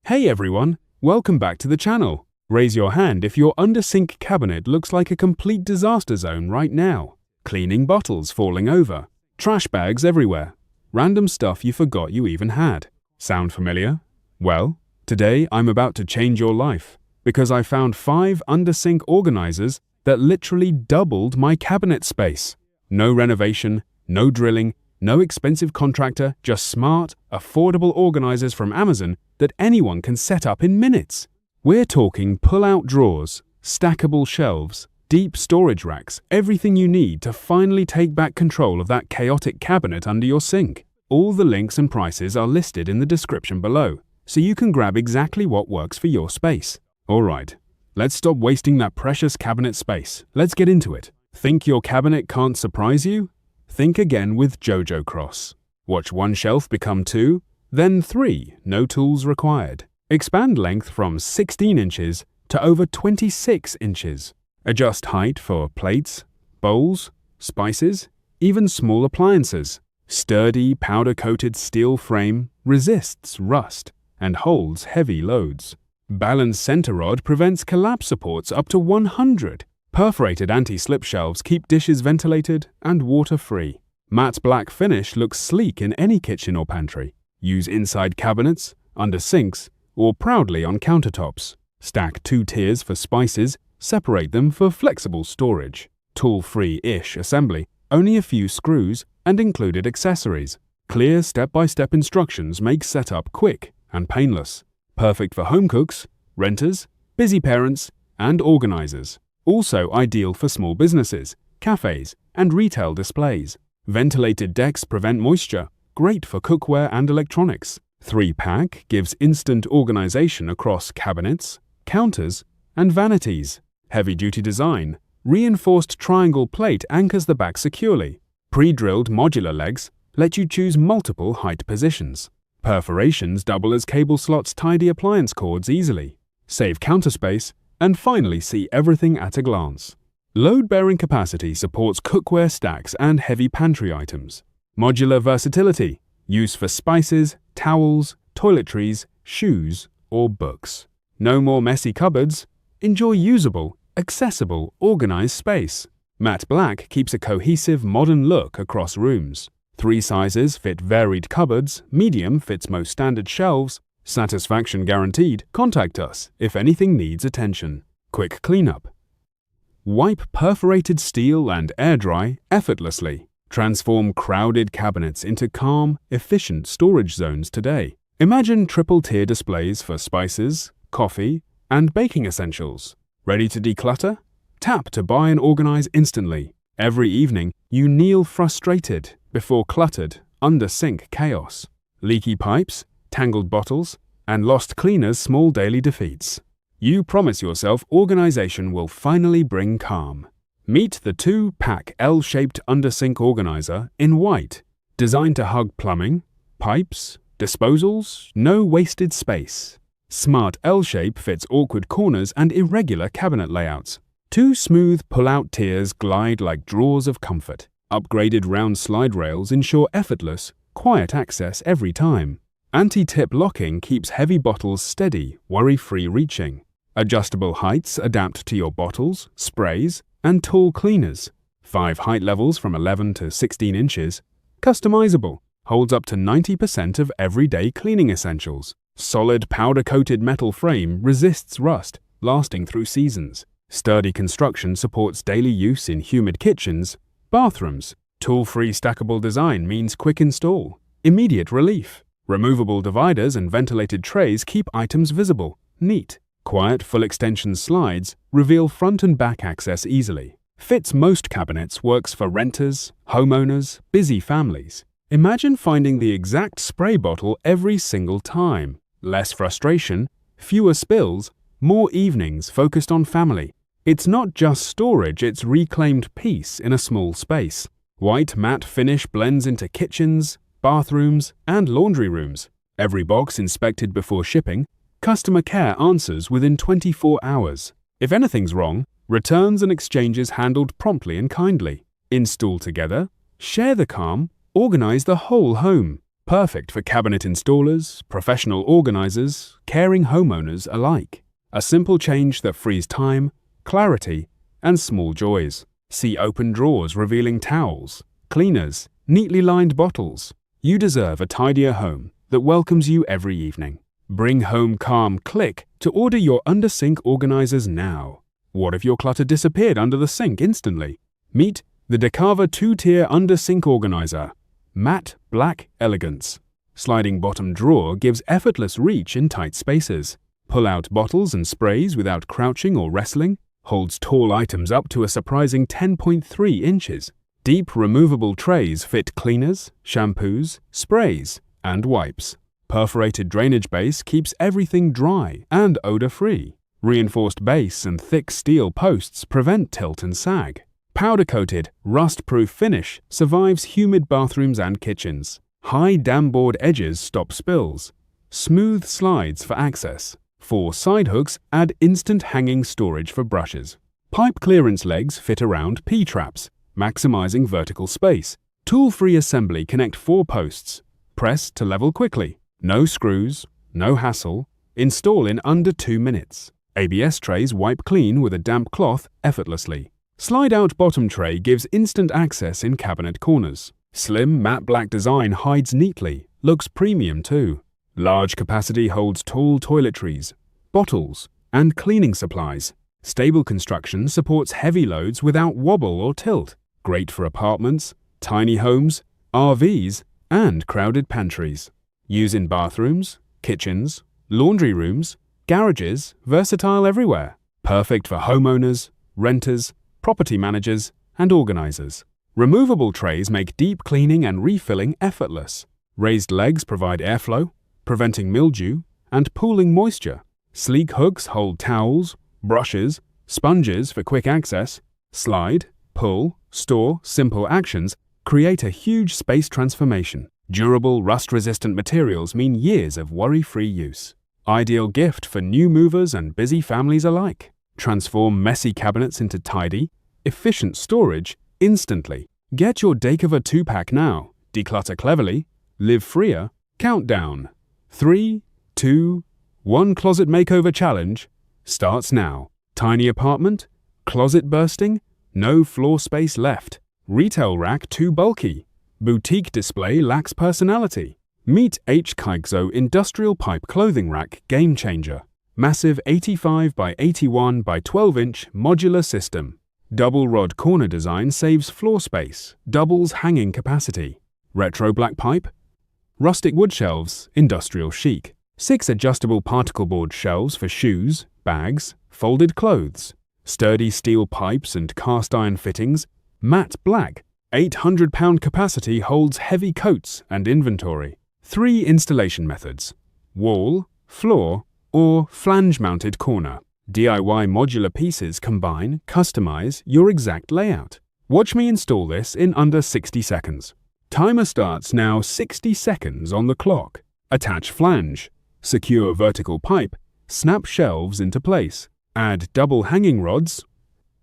Hey everyone, welcome back to the channel. Raise your hand if your under-sink cabinet looks like a complete disaster zone right now. Cleaning bottles falling over, trash bags everywhere, random stuff you forgot you even had. Sound familiar? Well, today I'm about to change your life because I found 5 under-sink organizers that literally doubled my cabinet space. No renovation, no drilling, no expensive contractor, just smart, affordable organizers from Amazon that anyone can set up in minutes. We're talking pull-out drawers, stackable shelves, deep storage racks, everything you need to finally take back control of that chaotic cabinet under your sink. All the links and prices are listed in the description below, so you can grab exactly what works for your space. Alright, let's stop wasting that precious cabinet space. Let's get into it. Think your cabinet can't surprise you? Think again with JoJo Cross. Watch one shelf become 2, then 3, no tools required. Expand length from 16 inches to over 26 inches. Adjust height for plates, bowls, spices, even small appliances. Sturdy, powder-coated steel frame resists rust and holds heavy loads. Balanced center rod prevents collapse supports up to 100. Perforated anti-slip shelves keep dishes ventilated and water-free. Matte black finish looks sleek in any kitchen or pantry. Use inside cabinets, under sinks, or proudly on countertops. Stack 2 tiers for spices, separate them for flexible storage. Tool-free-ish assembly, only a few screws and included accessories. Clear step-by-step instructions make setup quick and painless. Perfect for home cooks, renters, busy parents, and organizers. Also ideal for small businesses, cafes, and retail displays. Ventilated decks prevent moisture, great for cookware and electronics. 3-pack gives instant organization across cabinets, counters, and vanities. Heavy-duty design, reinforced triangle plate anchors the back securely. Pre-drilled modular legs let you choose multiple height positions. Perforations double as cable slots tidy appliance cords easily. Save counter space, and finally see everything at a glance. Load-bearing capacity supports cookware stacks and heavy pantry items. Modular versatility, use for spices, towels, toiletries, shoes, or books. No more messy cupboards. Enjoy usable, accessible, organized space. Matte black keeps a cohesive, modern look across rooms. 3 sizes fit varied cupboards, medium fits most standard shelves. Satisfaction guaranteed. Contact us if anything needs attention. Quick cleanup. Wipe perforated steel and air dry effortlessly. Transform crowded cabinets into calm, efficient storage zones today. Imagine triple-tier displays for spices, coffee, and baking essentials. Ready to declutter? Tap to buy and organize instantly. Every evening, you kneel frustrated before cluttered, under-sink chaos. Leaky pipes, tangled bottles, and lost cleaners' small daily defeats. You promise yourself organization will finally bring calm. Meet the 2-pack L-shaped under-sink organizer in white. Designed to hug plumbing, pipes, disposals, no wasted space. Smart L-shape fits awkward corners and irregular cabinet layouts. 2 smooth pull-out tiers glide like drawers of comfort. Upgraded round slide rails ensure effortless, quiet access every time. Anti-tip locking keeps heavy bottles steady, worry-free reaching. Adjustable heights adapt to your bottles, sprays, and tool cleaners. 5 height levels from 11 to 16 inches. Customizable. Holds up to 90% of everyday cleaning essentials. Solid powder-coated metal frame resists rust, lasting through seasons. Sturdy construction supports daily use in humid kitchens, bathrooms. Tool-free stackable design means quick install, immediate relief. Removable dividers and ventilated trays keep items visible, neat. Quiet full-extension slides reveal front and back access easily. Fits most cabinets, works for renters, homeowners, busy families. Imagine finding the exact spray bottle every single time. Less frustration, fewer spills, more evenings focused on family. It's not just storage, it's reclaimed peace in a small space. White matte finish blends into kitchens, bathrooms, and laundry rooms. Every box inspected before shipping. Customer care answers within 24 hours. If anything's wrong, returns and exchanges handled promptly and kindly. Install together, share the calm, organize the whole home. Perfect for cabinet installers, professional organizers, caring homeowners alike. A simple change that frees time, clarity, and small joys. See open drawers revealing towels, cleaners, neatly lined bottles. You deserve a tidier home that welcomes you every evening. Bring home calm. Click to order your under-sink organizers now. What if your clutter disappeared under the sink instantly? Meet the DEKAVA 2-tier under-sink organizer. Matte black elegance. Sliding bottom drawer gives effortless reach in tight spaces. Pull out bottles and sprays without crouching or wrestling. Holds tall items up to a surprising 10.3 inches. Deep removable trays fit cleaners, shampoos, sprays, and wipes. Perforated drainage base keeps everything dry and odor-free. Reinforced base and thick steel posts prevent tilt and sag. Powder-coated, rust-proof finish survives humid bathrooms and kitchens. High dam-board edges stop spills. Smooth slides for access. 4 side hooks add instant hanging storage for brushes. Pipe clearance legs fit around P-traps, maximizing vertical space. Tool-free assembly connect 4 posts. Press to level quickly. No screws, no hassle. Install in under 2 minutes. ABS trays wipe clean with a damp cloth effortlessly. Slide-out bottom tray gives instant access in cabinet corners. Slim matte black design hides neatly, looks premium too. Large capacity holds tall toiletries, bottles, and cleaning supplies. Stable construction supports heavy loads without wobble or tilt. Great for apartments, tiny homes, RVs, and crowded pantries. Use in bathrooms, kitchens, laundry rooms, garages, versatile everywhere. Perfect for homeowners, renters, property managers, and organizers. Removable trays make deep cleaning and refilling effortless. Raised legs provide airflow, preventing mildew and pooling moisture. Sleek hooks hold towels, brushes, sponges for quick access. Slide, pull, store, simple actions create a huge space transformation. Durable, rust-resistant materials mean years of worry-free use. Ideal gift for new movers and busy families alike. Transform messy cabinets into tidy, efficient storage instantly. Get your DEKAVA 2-pack now. Declutter cleverly. Live freer. Countdown. 3, 2, 1 Closet Makeover Challenge starts now. Tiny apartment? Closet bursting? No floor space left. Retail rack too bulky. Boutique display lacks personality. Meet DEKAVA Industrial Pipe Clothing Rack Game Changer. Massive 85 by 81 by 12-inch modular system. Double rod corner design saves floor space, doubles hanging capacity. Retro black pipe. Rustic wood shelves, industrial chic. 6 adjustable particle board shelves for shoes, bags, folded clothes. Sturdy steel pipes and cast iron fittings. Matte black. 800-pound capacity holds heavy coats and inventory. 3 installation methods: wall, floor, or flange-mounted corner. DIY modular pieces combine, customize your exact layout. Watch me install this in under 60 seconds. Timer starts now. 60 seconds on the clock. Attach flange. Secure vertical pipe. Snap shelves into place. Add double hanging rods.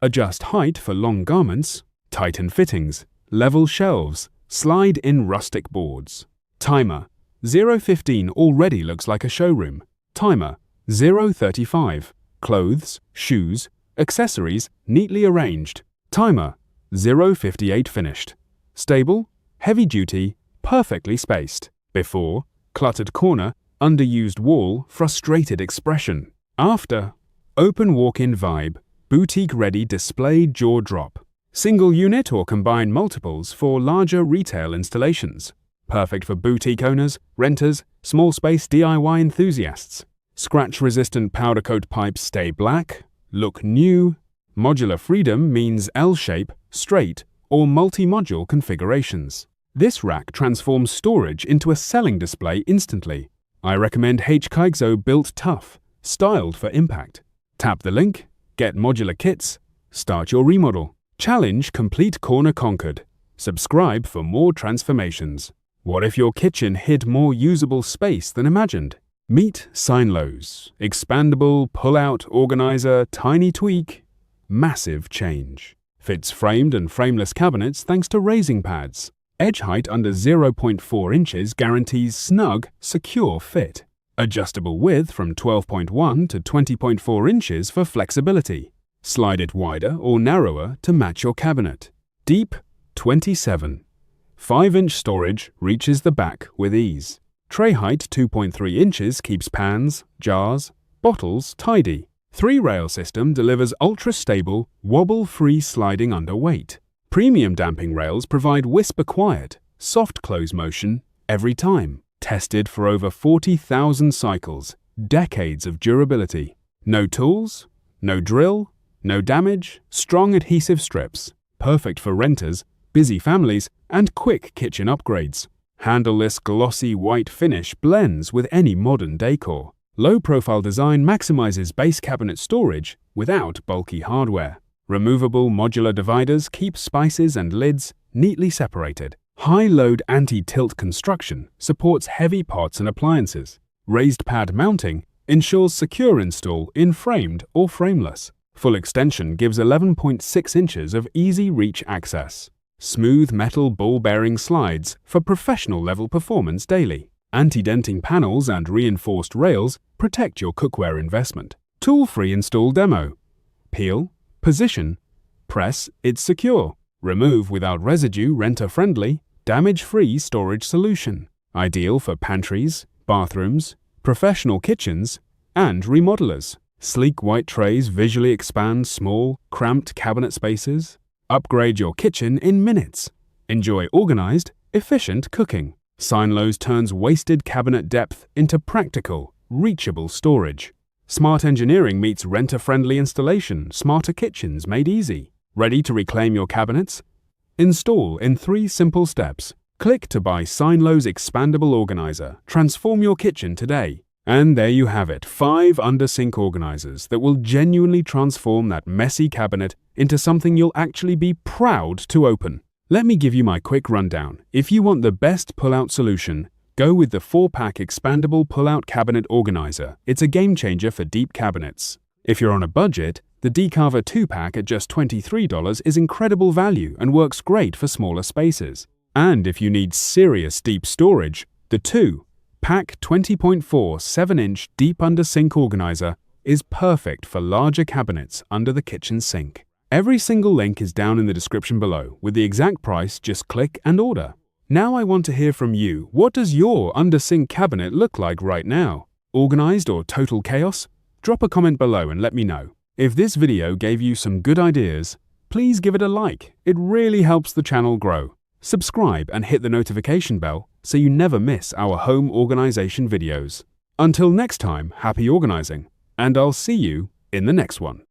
Adjust height for long garments. Tighten fittings. Level shelves. Slide in rustic boards. Timer. 0:15 already looks like a showroom. Timer. 0:35. Clothes, shoes, accessories neatly arranged. Timer. 0:58 finished. Stable, heavy duty, perfectly spaced. Before, cluttered corner, underused wall, frustrated expression. After, open walk-in vibe, boutique-ready display jaw drop. Single unit or combine multiples for larger retail installations. Perfect for boutique owners, renters, small space DIY enthusiasts. Scratch-resistant powder coat pipes stay black, look new. Modular freedom means L-shape, straight, or multi-module configurations. This rack transforms storage into a selling display instantly. I recommend DEKAVA Built Tough, styled for impact. Tap the link, get modular kits, start your remodel. Challenge complete corner conquered. Subscribe for more transformations. What if your kitchen hid more usable space than imagined? Meet Signlows, expandable pull-out organizer, tiny tweak, massive change. Fits framed and frameless cabinets thanks to raising pads. Edge height under 0.4 inches guarantees snug, secure fit. Adjustable width from 12.1 to 20.4 inches for flexibility. Slide it wider or narrower to match your cabinet. Deep, 27. 5-inch storage reaches the back with ease. Tray height 2.3 inches keeps pans, jars, bottles tidy. 3-rail system delivers ultra-stable, wobble-free sliding under weight. Premium damping rails provide whisper-quiet, soft close motion every time. Tested for over 40,000 cycles, decades of durability. No tools, no drill, no damage, strong adhesive strips. Perfect for renters, busy families, and quick kitchen upgrades. Handleless glossy white finish blends with any modern decor. Low-profile design maximizes base cabinet storage without bulky hardware. Removable modular dividers keep spices and lids neatly separated. High-load anti-tilt construction supports heavy pots and appliances. Raised pad mounting ensures secure install in framed or frameless. Full extension gives 11.6 inches of easy reach access. Smooth metal ball-bearing slides for professional-level performance daily. Anti-denting panels and reinforced rails protect your cookware investment. Tool-free install demo. Peel, position, press, it's secure. Remove without residue, renter-friendly, damage-free storage solution. Ideal for pantries, bathrooms, professional kitchens, and remodelers. Sleek white trays visually expand small, cramped cabinet spaces. Upgrade your kitchen in minutes. Enjoy organized, efficient cooking. Signlows turns wasted cabinet depth into practical, reachable storage. Smart engineering meets renter-friendly installation, smarter kitchens made easy. Ready to reclaim your cabinets? Install in 3 simple steps. Click to buy Signlow's Expandable Organizer. Transform your kitchen today. And there you have it, 5 under-sink organizers that will genuinely transform that messy cabinet into something you'll actually be proud to open. Let me give you my quick rundown. If you want the best pull-out solution, go with the 4-pack Expandable Pull-Out Cabinet Organizer. It's a game-changer for deep cabinets. If you're on a budget, the DEKAVA 2-pack at just $23 is incredible value and works great for smaller spaces. And if you need serious deep storage, the 2-pack 20.4 7-inch deep under-sink organizer is perfect for larger cabinets under the kitchen sink. Every single link is down in the description below. With the exact price, just click and order. Now I want to hear from you. What does your under-sink cabinet look like right now? Organized or total chaos? Drop a comment below and let me know. If this video gave you some good ideas, please give it a like. It really helps the channel grow. Subscribe and hit the notification bell so you never miss our home organization videos. Until next time, happy organizing, and I'll see you in the next one.